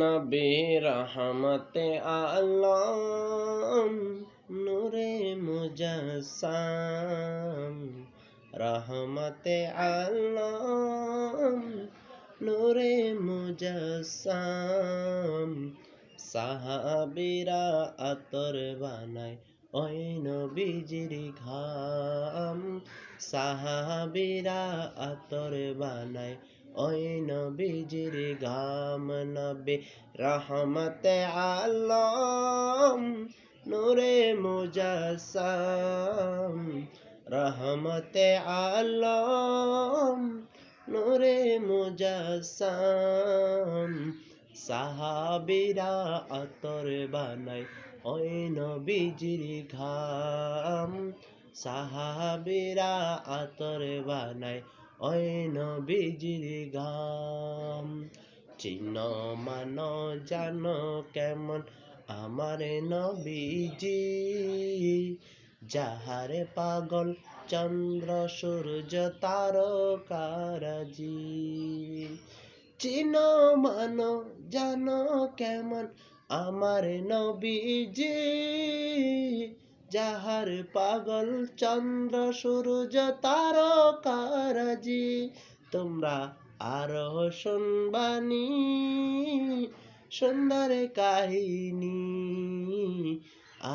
নবী রহমতে আলম নূরে মুজাসসাম রহমতে আলম নূরে মুজাসসাম সাহাবীরা আতর বানায় ওই নবীজির ঘাম সাহাবীরা আতর বানায় ওই নবীজির ঘাম নবী রহমতে আলম নূরে মুজাসসাম রহমতে আলম নূরে মুজাসসাম সাহাবীরা আতর বানায় ওই নবীজির ঘাম সাহাবীরা আতর বানায় ওই নবীজির ঘাম চিন মানো জানো কেমন আমার নবীজি যাহারে পাগল চন্দ্র সূর্য তারকারাজি চিন মানো জানো কেমন আমার নবীজি যাহার পাগল চন্দ্র সূর্য তারকারাজি তোমরা আরো শুনবানি সুন্দর কাহিনী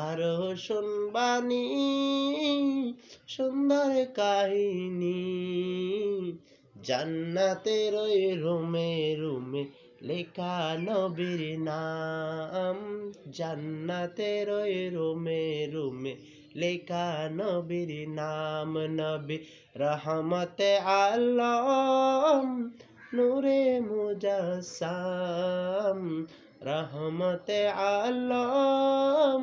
আরো শুনবানি সুন্দর কাহিনী জান্নাতের ওই রুমে রুমে লেখা নবীর নাম জান্নাতের ওই রুমে রুমে লেখা নবীর নাম নবী রহমতে আলম নূরে মুজাসসাম রহমতে আলম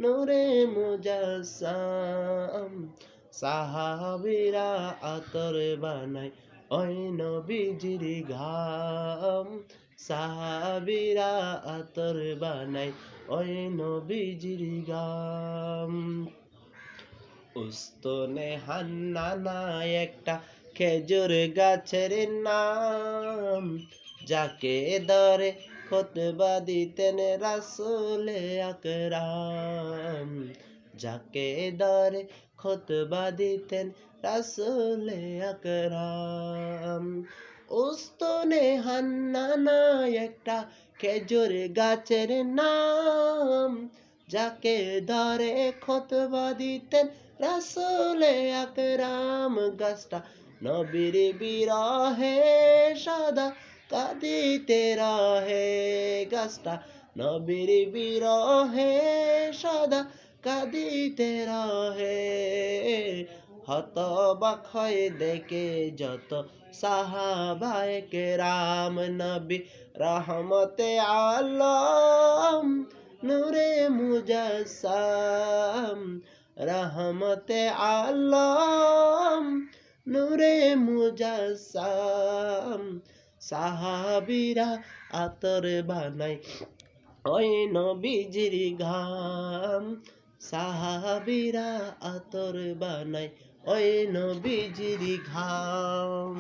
নূরে মুজাসসাম সাহাবীরা আতর বানায় ওই নবীজির ঘাম সাহাবীরা আতর বানায় ওই নবীজির ঘাম উস্তনে হান্নানা একটা খেজুর গাছের নাম যাকে ধরে খুতবা দিতেন রাসূলে আকরাম যাকে ধরে খুতবা দিতেন রাসূলে আকরাম উস্তনে হান্নানা একটা খেজুর গাছের নাম যাকে ধরে খুতবা দিতেন রাসূলে আকরাম গাছটা নবীর বিরহে সদা কাঁদিতে রহে গাছটা নবীর বিরহে সদা কাঁদিতে রহে হতবাক হয়ে দেখে যত সাহাবায়ে কেরাম নবী রহমতে আলম নূরে মুজাসসাম রহমতে আলম নূরে মুজাসসাম সাহাবীরা আতর বানায় ওই নবীজির ঘাম সাহাবীরা আতর বানায় ওই নবীজির ঘাম।